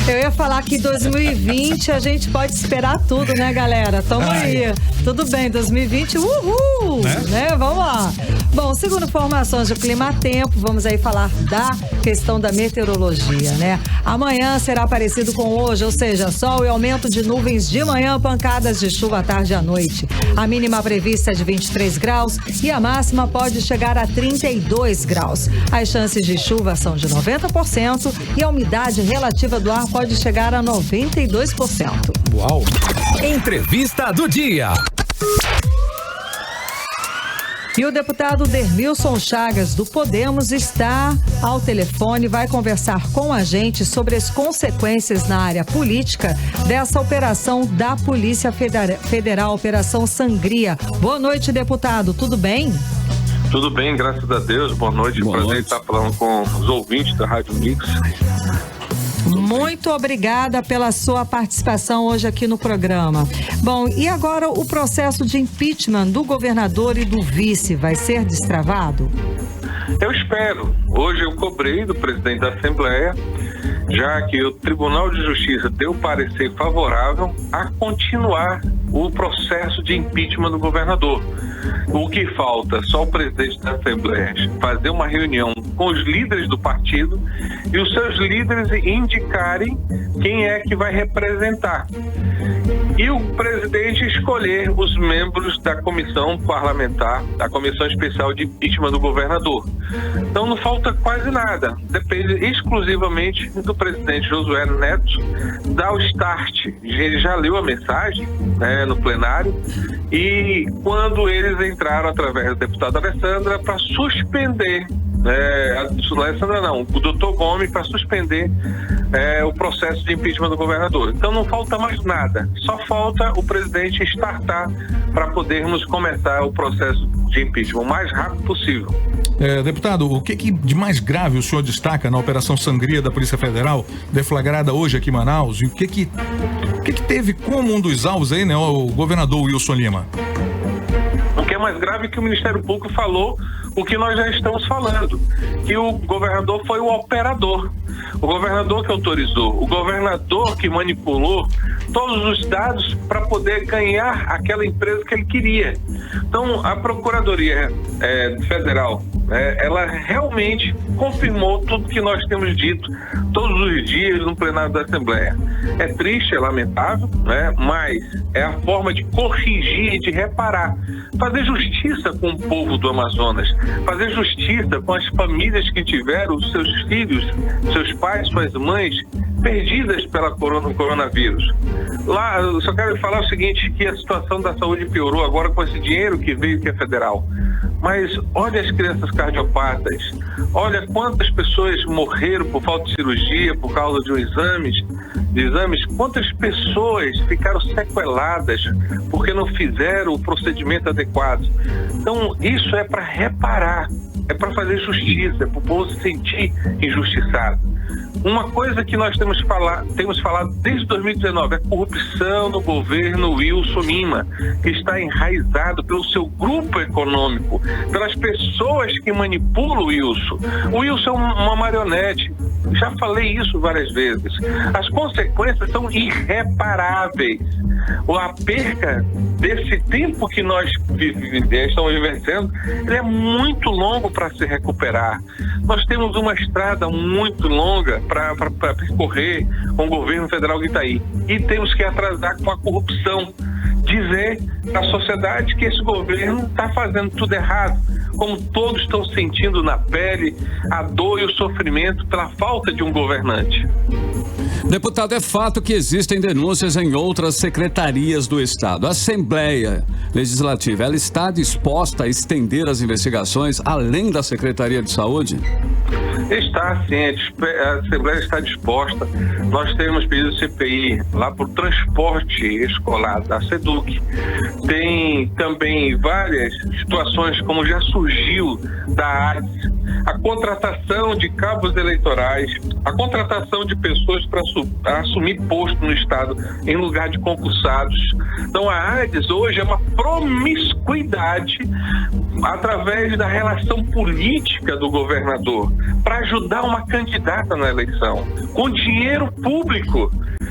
eu ia falar que em 2020 a gente pode esperar tudo, né, galera? Tamo aí. tudo bem, 2020, uhul, né? Vamos lá. Bom, segundo informações do Climatempo, vamos aí falar da questão da meteorologia, né? Amanhã será parecido com hoje, ou seja, sol e aumento de nuvens de manhã, pancadas de chuva à tarde e à noite. A mínima prevista é de 23 graus e a máxima pode chegar a 32 graus. As chances de chuva são de 90% e a umidade relativa do ar pode chegar a 92%. Uau! Entrevista do dia. E o deputado Dermilson Chagas, do Podemos, está ao telefone e vai conversar com a gente sobre as consequências na área política dessa operação da Polícia Federal, Operação Sangria. Boa noite, deputado. Tudo bem? Tudo bem, graças a Deus. Boa noite. Prazer estar falando com os ouvintes da Rádio Mix. Muito obrigada pela sua participação hoje aqui no programa. Bom, e agora o processo de impeachment do governador e do vice vai ser destravado? Eu espero. Hoje eu cobrei do presidente da Assembleia, já que o Tribunal de Justiça deu parecer favorável a continuar o processo de impeachment do governador. O que falta, só o presidente da Assembleia fazer uma reunião com os líderes do partido e os seus líderes indicarem quem é que vai representar. E o presidente escolher os membros da comissão parlamentar, da comissão especial de impeachment do governador. Então não falta quase nada. Depende exclusivamente do presidente Josué Neto dar o start. Ele já leu a mensagem, né, no plenário, e quando eles entraram através da deputada Alessandra para suspender, Alessandra não, o doutor Gomes, para suspender o processo de impeachment do governador. Então não falta mais nada, só falta o presidente startar para podermos começar o processo de impeachment o mais rápido possível. Deputado, o que de mais grave o senhor destaca na Operação Sangria da Polícia Federal, deflagrada hoje aqui em Manaus, e o que teve como um dos alvos aí, né, o governador Wilson Lima? O que é mais grave é que o Ministério Público falou o que nós já estamos falando, que o governador foi o operador, o governador que autorizou, o governador que manipulou todos os dados para poder ganhar aquela empresa que ele queria. Então, a Procuradoria Federal, ela realmente confirmou tudo que nós temos dito todos os dias no plenário da Assembleia. É triste, é lamentável, mas é a forma de corrigir e de reparar, fazer justiça com o povo do Amazonas, fazer justiça com as famílias que tiveram os seus filhos, seus pais, suas mães perdidas pelo coronavírus. Lá, eu só quero falar o seguinte, que a situação da saúde piorou agora com esse dinheiro que veio, que é federal. Mas olha as crianças cardiopatas, olha quantas pessoas morreram por falta de cirurgia, por causa de exames, quantas pessoas ficaram sequeladas porque não fizeram o procedimento adequado. Então, isso é para reparar, é para fazer justiça, é para o povo se sentir injustiçado. Uma coisa que nós temos falado desde 2019 é a corrupção no governo Wilson Lima, que está enraizado pelo seu grupo econômico, pelas pessoas que manipulam o Wilson. O Wilson é uma marionete. Já falei isso várias vezes. As consequências são irreparáveis. A perca desse tempo que nós estamos vivenciando, ele é muito longo para se recuperar. Nós temos uma estrada muito longa para percorrer com o governo federal de Itaí. E temos que atrasar com a corrupção. Dizer à sociedade que esse governo está fazendo tudo errado, como todos estão sentindo na pele a dor e o sofrimento pela falta de um governante. Deputado, é fato que existem denúncias em outras secretarias do Estado. A Assembleia Legislativa, ela está disposta a estender as investigações além da Secretaria de Saúde? Está sim, a Assembleia está disposta. Nós temos pedido CPI lá para o transporte escolar da SEDUC. Tem também várias situações, como já surgiu da AIDS, a contratação de cabos eleitorais, a contratação de pessoas para assumir posto no Estado em lugar de concursados. Então a AIDS hoje é uma promiscuidade através da relação política do governador para ajudar uma candidata na eleição, com dinheiro público.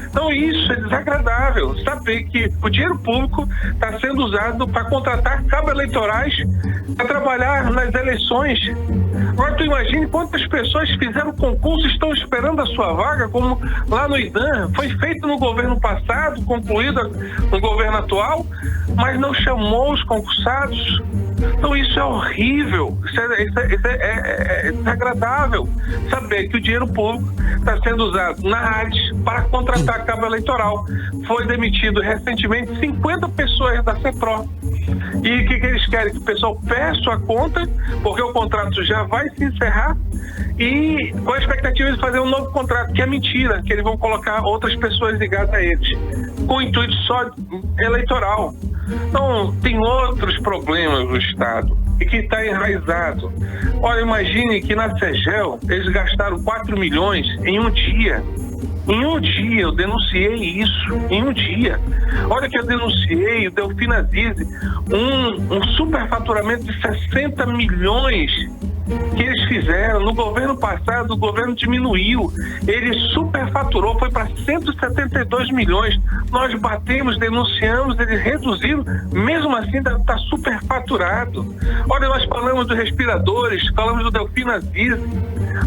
Então isso é desagradável, saber que o dinheiro público está sendo usado para contratar cabos eleitorais para trabalhar nas eleições. Agora tu imagine quantas pessoas fizeram concurso e estão esperando a sua vaga, como lá no IDAM, foi feito no governo passado, concluído no governo atual, mas não chamou os concursados. Então isso é horrível, isso é desagradável, saber que o dinheiro público está sendo usado na ADES para contratar cabo eleitoral. Foi demitido recentemente 50 pessoas da CEPRO. E o que eles querem? Que o pessoal peça a conta, porque o contrato já vai se encerrar, e com a expectativa de fazer um novo contrato, que é mentira, que eles vão colocar outras pessoas ligadas a eles, com o intuito só eleitoral. Então, tem outros problemas no Estado e que está enraizado. Olha, imagine que na CEGEL eles gastaram 4 milhões em um dia. Em um dia, eu denunciei isso, em um dia. Olha que eu denunciei o Delfina Zizzi, um superfaturamento de 60 milhões que eles fizeram. No governo passado, o governo diminuiu. Ele superfaturou, foi para 172 milhões. Nós batemos, denunciamos, eles reduziram, mesmo assim está superfaturado. Olha, nós falamos dos respiradores, falamos do Delfina Zizzi,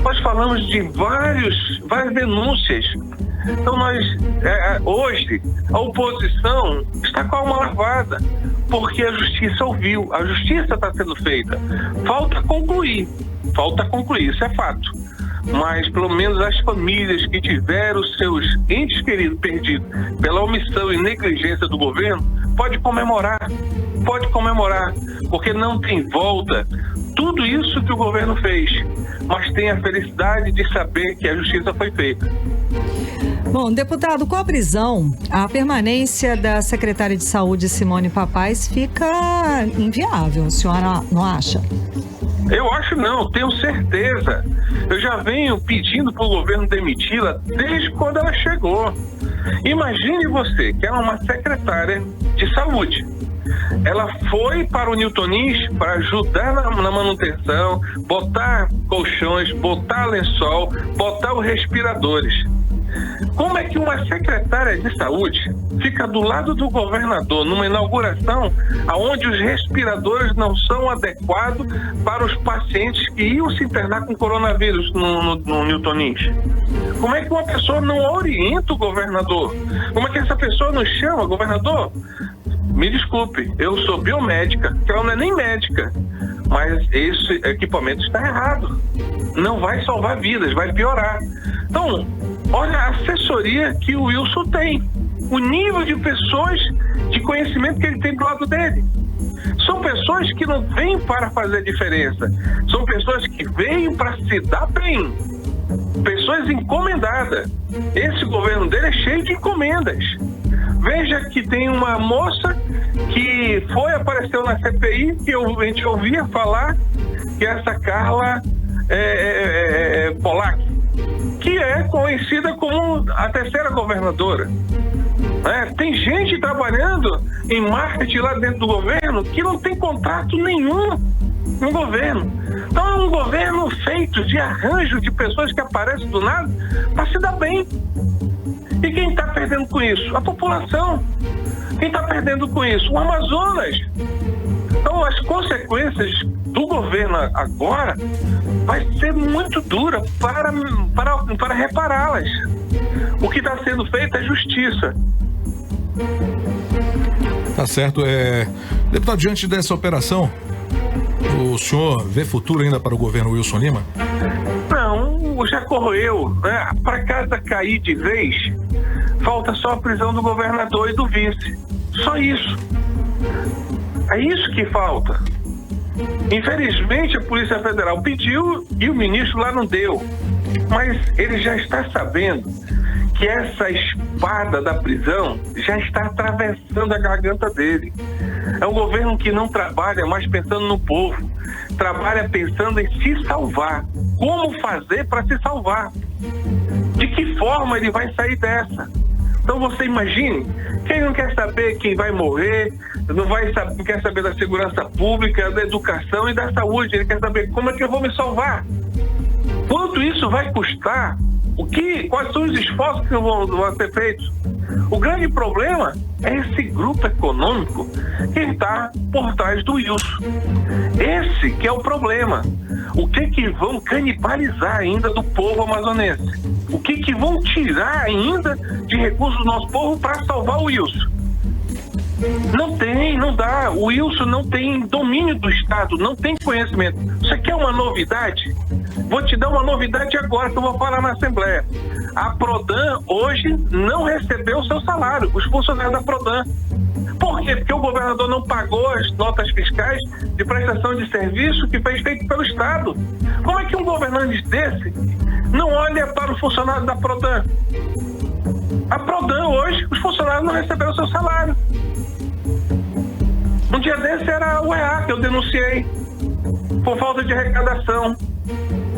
nós falamos de várias denúncias. Então hoje, a oposição está com a alma lavada, porque a justiça ouviu, a justiça está sendo feita. Falta concluir, isso é fato. Mas pelo menos as famílias que tiveram seus entes queridos perdidos pela omissão e negligência do governo, pode comemorar, porque não tem volta tudo isso que o governo fez, mas tem a felicidade de saber que a justiça foi feita. Bom, deputado, com a prisão, a permanência da secretária de Saúde, Simone Papais, fica inviável, a senhora não acha? Eu acho não, tenho certeza. Eu já venho pedindo para o governo demiti-la desde quando ela chegou. Imagine você, que é uma secretária de saúde. Ela foi para o Newtonins para ajudar na manutenção, botar colchões, botar lençol, botar os respiradores. Como é que uma secretária de saúde fica do lado do governador numa inauguração onde os respiradores não são adequados para os pacientes que iam se internar com coronavírus no Newtonins? Como é que uma pessoa não orienta o governador? Como é que essa pessoa não chama, governador? Me desculpe, eu sou biomédica, que ela não é nem médica, mas esse equipamento está errado. Não vai salvar vidas, vai piorar. Então, olha a assessoria que o Wilson tem, o nível de pessoas de conhecimento que ele tem do lado dele. São pessoas que não vêm para fazer diferença, são pessoas que veem para se dar bem, pessoas encomendadas. Esse governo dele é cheio de encomendas. Veja que tem uma moça que apareceu na CPI, que a gente ouvia falar, que é essa Carla Polak, que é conhecida como a terceira governadora. Tem gente trabalhando em marketing lá dentro do governo que não tem contato nenhum no governo. Então é um governo feito de arranjo de pessoas que aparecem do nada para se dar bem. E quem está perdendo com isso? A população. Quem está perdendo com isso? O Amazonas. Então as consequências do governo agora vai ser muito dura para repará-las. O que está sendo feito é justiça. Tá certo. Deputado, diante dessa operação, o senhor vê futuro ainda para o governo Wilson Lima? Não, já corroeu. Para a casa cair de vez, falta só a prisão do governador e do vice. Só isso. É isso que falta. Infelizmente, a Polícia Federal pediu e o ministro lá não deu. Mas ele já está sabendo que essa espada da prisão já está atravessando a garganta dele. É um governo que não trabalha mais pensando no povo, trabalha pensando em se salvar. Como fazer para se salvar? De que forma ele vai sair dessa? Então você imagine, quem não quer saber quem vai morrer, não quer saber da segurança pública, da educação e da saúde, ele quer saber como é que eu vou me salvar. Quanto isso vai custar Quais são os esforços que vão ser feitos? O grande problema é esse grupo econômico que está por trás do Wilson. Esse que é o problema. O que vão canibalizar ainda do povo amazonense? O que vão tirar ainda de recursos do nosso povo para salvar o Wilson? Não dá. O Wilson não tem domínio do Estado, não tem conhecimento. Você quer uma novidade? Vou te dar uma novidade agora que eu vou falar na Assembleia. A Prodan hoje não recebeu o seu salário, os funcionários da Prodan. Por quê? Porque o governador não pagou as notas fiscais de prestação de serviço que foi feito pelo Estado. Como é que um governante desse não olha para os funcionários da Prodan? A Prodan hoje, os funcionários não receberam o seu salário. Um dia desse era o EA que eu denunciei por falta de arrecadação.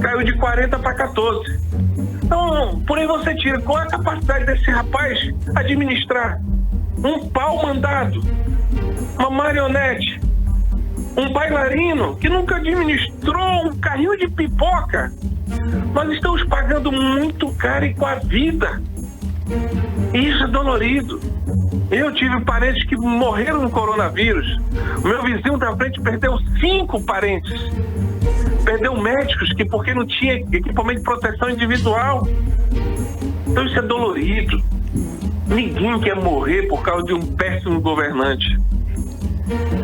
Caiu de 40 para 14. Então, por aí você tira. Qual é a capacidade desse rapaz administrar um pau mandado, uma marionete, um bailarino que nunca administrou um carrinho de pipoca? Nós estamos pagando muito caro e com a vida. E isso é dolorido. Eu tive parentes que morreram no coronavírus. O meu vizinho da frente perdeu 5 parentes. Perdeu médicos porque não tinha equipamento de proteção individual. Então isso é dolorido. Ninguém quer morrer por causa de um péssimo governante.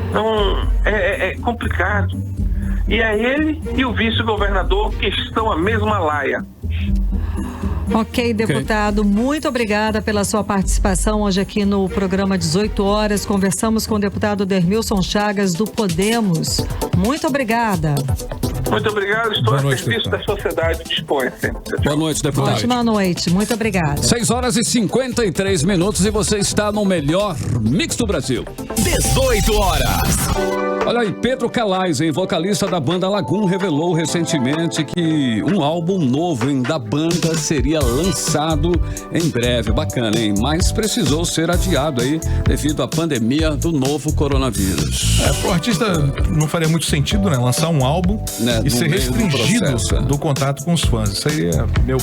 Então é complicado. E é ele e o vice-governador que estão a mesma laia. Ok, deputado, muito obrigada pela sua participação hoje aqui no programa 18 horas. Conversamos com o deputado Dermilson Chagas do Podemos. Muito obrigada. Muito obrigado, estou a serviço da sociedade. Dispõe. Boa noite, deputado. Ótima noite, muito obrigada. 6 horas e 53 minutos e você está no melhor mix do Brasil. 18 horas. Olha aí, Pedro Calais, vocalista da banda Lagoon, revelou recentemente que um álbum novo da banda seria lançado em breve. Bacana, hein? Mas precisou ser adiado aí devido à pandemia do novo coronavírus. Pro artista não faria muito sentido, né? Lançar um álbum e ser restringido do contato com os fãs. Isso aí é meu...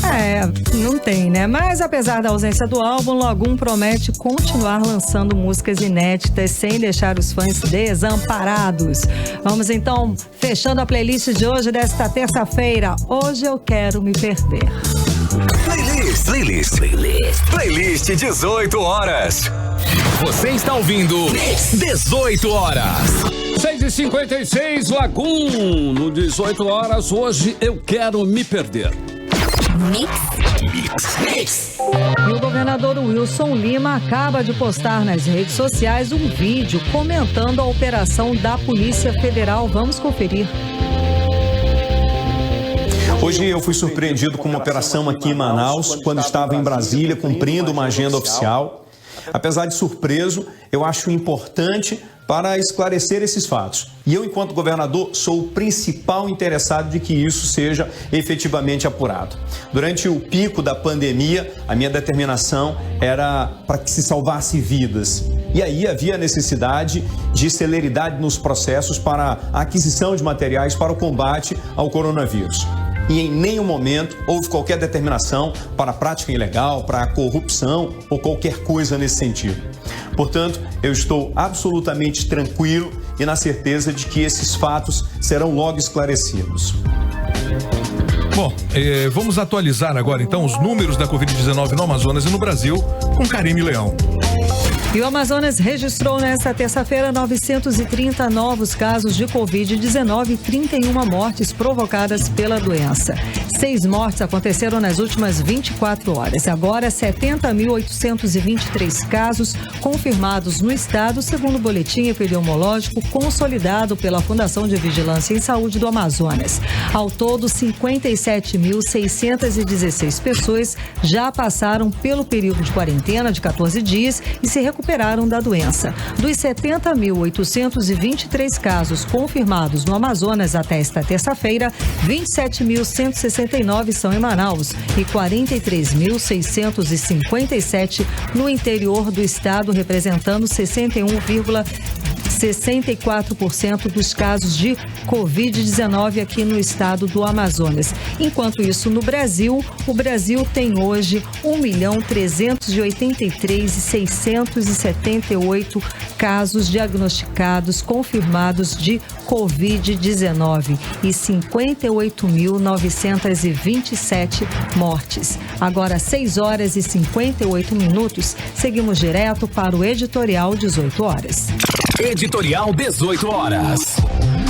não tem, né? Mas apesar da ausência do álbum, Lagoon promete continuar lançando músicas inéditas sem deixar os fãs desamparados. Vamos então fechando a playlist de hoje desta terça-feira. Hoje eu quero me perder. Playlist 18 horas. Você está ouvindo 18 horas. 6h56, Lagoon. No 18 horas, hoje eu quero me perder. Mix. E o governador Wilson Lima acaba de postar nas redes sociais um vídeo comentando a operação da Polícia Federal. Vamos conferir. Hoje eu fui surpreendido com uma operação aqui em Manaus, quando estava em Brasília cumprindo uma agenda oficial. Apesar de surpreso, eu acho importante para esclarecer esses fatos. E eu, enquanto governador, sou o principal interessado de que isso seja efetivamente apurado. Durante o pico da pandemia, a minha determinação era para que se salvasse vidas. E aí havia necessidade de celeridade nos processos para a aquisição de materiais para o combate ao coronavírus. E em nenhum momento houve qualquer determinação para a prática ilegal, para a corrupção ou qualquer coisa nesse sentido. Portanto, eu estou absolutamente tranquilo e na certeza de que esses fatos serão logo esclarecidos. Bom, vamos atualizar agora então os números da Covid-19 no Amazonas e no Brasil com Karime Leão. E o Amazonas registrou nesta terça-feira 930 novos casos de Covid-19 e 31 mortes provocadas pela doença. 6 mortes aconteceram nas últimas 24 horas. Agora, 70.823 casos confirmados no estado, segundo o boletim epidemiológico consolidado pela Fundação de Vigilância em Saúde do Amazonas. Ao todo, 57.616 pessoas já passaram pelo período de quarentena de 14 dias e se recuperaram da doença. Dos 70.823 casos confirmados no Amazonas até esta terça-feira, 27.169 são em Manaus e 43.657 no interior do estado, representando 61,7% 64% dos casos de Covid-19 aqui no estado do Amazonas. Enquanto isso, no Brasil, o Brasil tem hoje 1.383.678 casos diagnosticados, confirmados de Covid-19 e 58.927 mortes. Agora, 6 horas e 58 minutos, seguimos direto para o editorial 18 horas. Editorial 18 horas.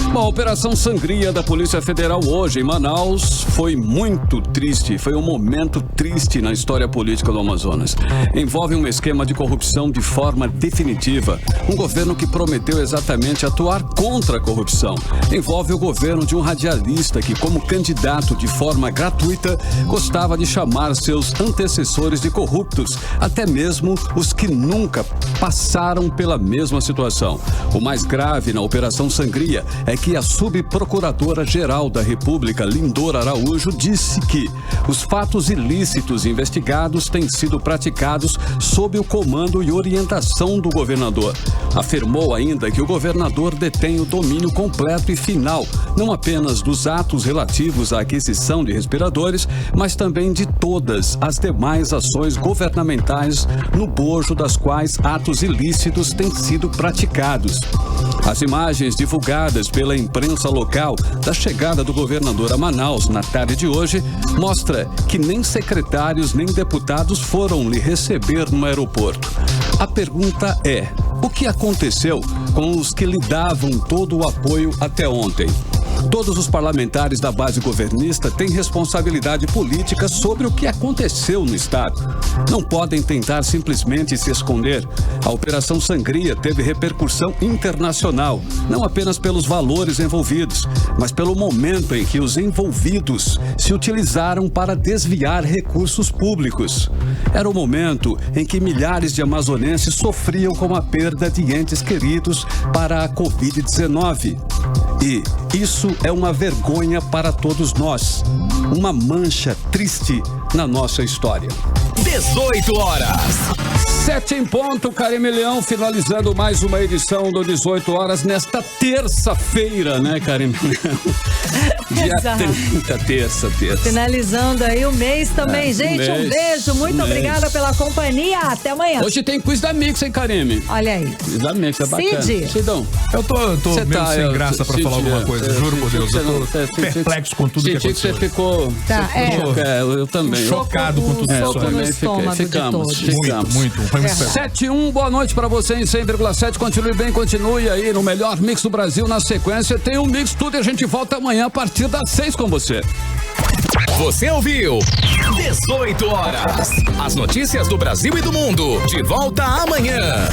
Uma operação sangria da Polícia Federal hoje em Manaus foi muito triste, foi um momento triste na história política do Amazonas. Envolve um esquema de corrupção de forma definitiva, um governo que prometeu exatamente atuar contra a corrupção. Envolve o governo de um radialista que, como candidato de forma gratuita, gostava de chamar seus antecessores de corruptos, até mesmo os que nunca passaram pela mesma situação. O mais grave na Operação Sangria é que a subprocuradora-geral da República, Lindor Araújo, disse que os fatos ilícitos investigados têm sido praticados sob o comando e orientação do governador. Afirmou ainda que o governador detém o domínio completo e final, não apenas dos atos relativos à aquisição de respiradores, mas também de todas as demais ações governamentais no bojo das quais atos ilícitos têm sido praticados. As imagens divulgadas pela imprensa local da chegada do governador a Manaus na tarde de hoje mostra que nem secretários nem deputados foram lhe receber no aeroporto. A pergunta é: o que aconteceu com os que lhe davam todo o apoio até ontem? Todos os parlamentares da base governista têm responsabilidade política sobre o que aconteceu no estado. Não podem tentar simplesmente se esconder. A Operação Sangria teve repercussão internacional, não apenas pelos valores envolvidos, mas pelo momento em que os envolvidos se utilizaram para desviar recursos públicos. Era o momento em que milhares de amazonenses sofriam com a perda de entes queridos para a Covid-19. E isso é uma vergonha para todos nós, uma mancha triste na nossa história. 18 horas. 7 em ponto, Karime Leão, finalizando mais uma edição do 18 horas nesta terça-feira, né, Karime Leão? Dia 30, terça. Finalizando aí o mês também, gente, um beijo, muito obrigada pela companhia, até amanhã. Hoje tem quiz da Mix, hein, Karime? Olha aí. Quiz da Mix, é bacana. Sidão. Eu tô meio sem graça pra falar alguma coisa, juro por Deus, eu tô perplexo com tudo que aconteceu. Você ficou... eu também. Chocado com tudo isso. Eu também ficamos. Muito. 7-1, boa noite pra você em 100,7. Continue aí no melhor mix do Brasil. Na sequência tem um mix tudo e a gente volta amanhã a partir das 6 com você. Você ouviu 18 horas. As notícias do Brasil e do mundo. De volta amanhã.